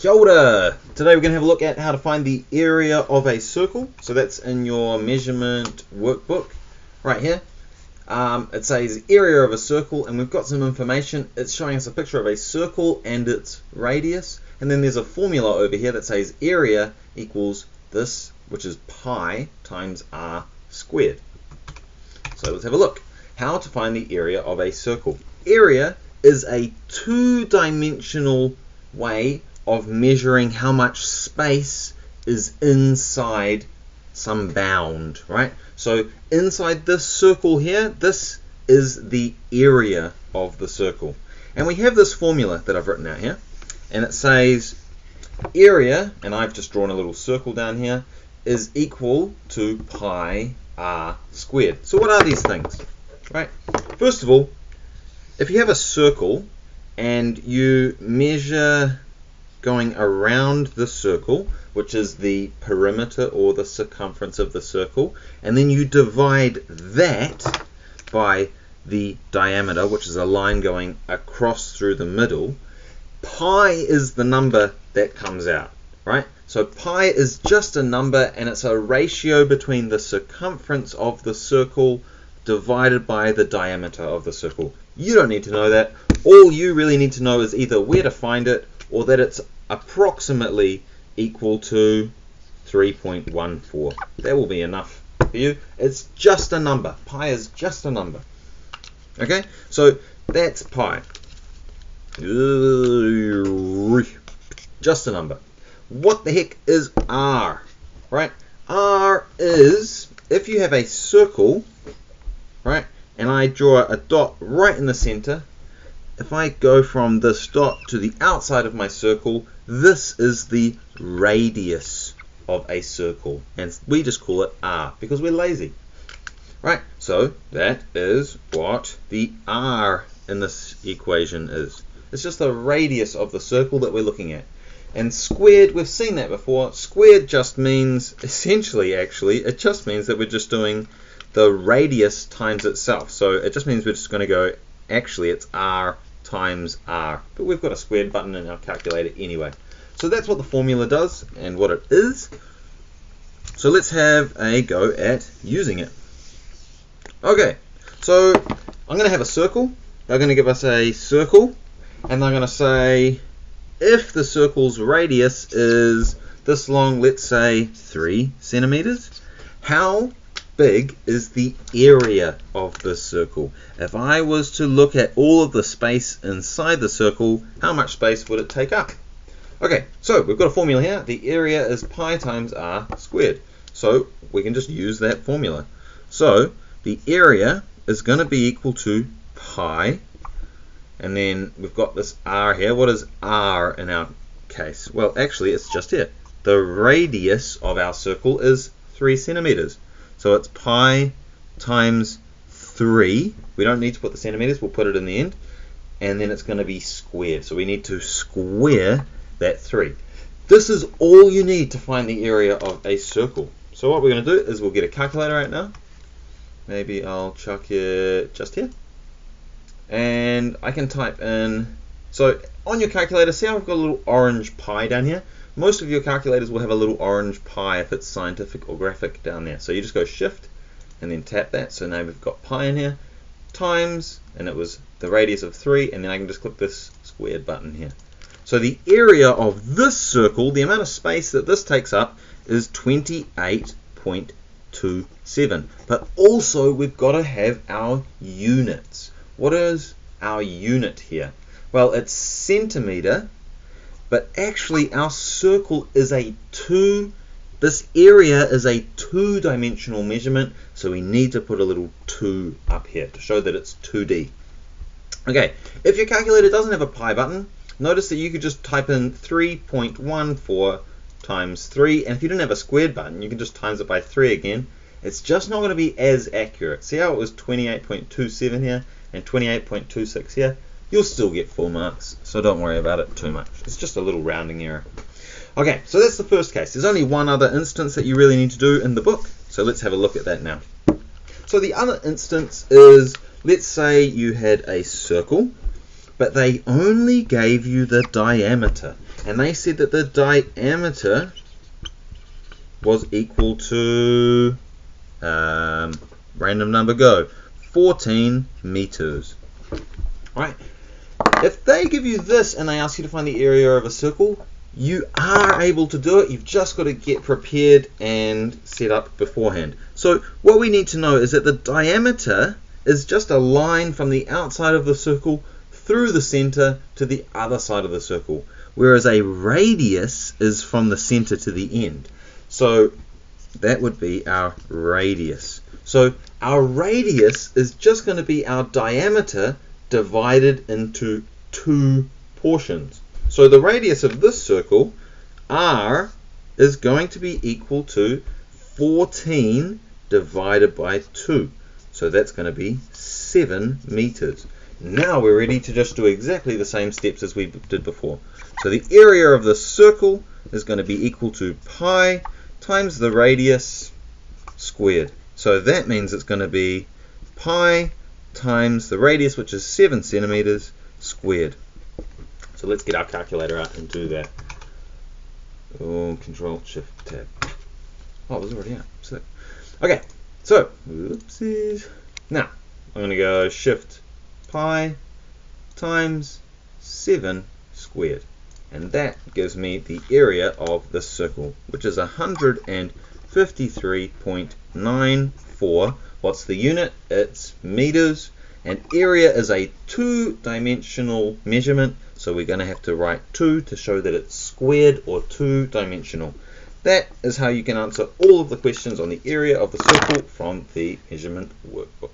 Kia ora! Today we're going to have a look at how to find the area of a circle. So that's in your measurement workbook right here. It says area of a circle, and we've got some information. It's showing us a picture of a circle and its radius, and then there's a formula over here that says area equals this, which is pi times r squared. So let's have a look. How to find the area of a circle. Area is a two-dimensional way of measuring how much space is inside some bound, right? So inside this circle here, this is the area of the circle. And we have this formula that I've written out here, and it says area, and I've just drawn a little circle down here, is equal to pi r squared. So what are these things, right? First of all, if you have a circle and you measure going around the circle, which is the perimeter or the circumference of the circle, and then you divide that by the diameter, which is a line going across through the middle, pi is the number that comes out, right? So pi is just a number, and it's a ratio between the circumference of the circle divided by the diameter of the circle. You don't need to know that. All you really need to know is either where to find it or that it's approximately equal to 3.14. That will be enough for you. It's just a number. Pi is just a number. Okay, so that's pi. Just a number. What the heck is r? Right? R is, if you have a circle, right, and I draw a dot right in the center, if I go from this dot to the outside of my circle, this is the radius of a circle, and we just call it r because we're lazy, right? So that is what the r in this equation is. It's just the radius of the circle that we're looking at. And squared, we've seen that before. Squared just means, essentially actually, it just means that we're just doing the radius times itself. So it just means we're just going to go, actually it's r times r, but we've got a squared button in our calculator anyway. So that's what the formula does and what it is. So let's have a go at using it. Okay, so I'm going to have a circle. They're going to give us a circle, and they're going to say if the circle's radius is this long, let's say 3 centimeters, how big is the area of this circle? If I was to look at all of the space inside the circle, how much space would it take up? Okay, so we've got a formula here. The area is pi times r squared. So we can just use that formula. So the area is going to be equal to pi, and then we've got this r here. What is r in our case? Well, actually it's just here. The radius of our circle is 3 centimeters. So it's pi times 3. We don't need to put the centimeters, we'll put it in the end. And then it's going to be squared. So we need to square that 3. This is all you need to find the area of a circle. So what we're going to do is we'll get a calculator right now. Maybe I'll chuck it just here. And I can type in, so on your calculator, see how I've got a little orange pi down here? Most of your calculators will have a little orange pi if it's scientific or graphic down there. So you just go shift and then tap that. So now we've got pi in here, times, and it was the radius of 3, and then I can just click this squared button here. So the area of this circle, the amount of space that this takes up, is 28.27. But also we've got to have our units. What is our unit here? Well, it's centimeter. But actually our circle is this area is a two-dimensional measurement, so we need to put a little 2 up here to show that it's 2D. Okay, if your calculator doesn't have a pi button, notice that you could just type in 3.14 times 3, and if you didn't have a squared button, you can just times it by 3 again. It's just not going to be as accurate. See how it was 28.27 here and 28.26 here? You'll still get full marks, so don't worry about it too much. It's just a little rounding error. Okay, so that's the first case. There's only one other instance that you really need to do in the book, so let's have a look at that now. So the other instance is, let's say you had a circle, but they only gave you the diameter. and they said that the diameter was equal to, random number go, 14 meters. Right? If they give you this and they ask you to find the area of a circle, you are able to do it. You've just got to get prepared and set up beforehand. So what we need to know is that the diameter is just a line from the outside of the circle through the center to the other side of the circle, whereas a radius is from the center to the end. So that would be our radius. So our radius is just going to be our diameter divided into two portions. So the radius of this circle, r, is going to be equal to 14 divided by 2. So that's going to be 7 meters. Now we're ready to just do exactly the same steps as we did before. So the area of the circle is going to be equal to pi times the radius squared. So that means it's going to be pi times the radius, which is 7 centimeters, squared. So let's get our calculator out and do that. Oh, Control Shift Tab. Oh, it was already out. Sick. Okay, so oopsies. Now I'm going to go Shift pi times 7 squared, and that gives me the area of the circle, which is 153.94. What's the unit? It's meters, and area is a two-dimensional measurement, so we're going to have to write 2 to show that it's squared or two-dimensional. That is how you can answer all of the questions on the area of the circle from the measurement workbook.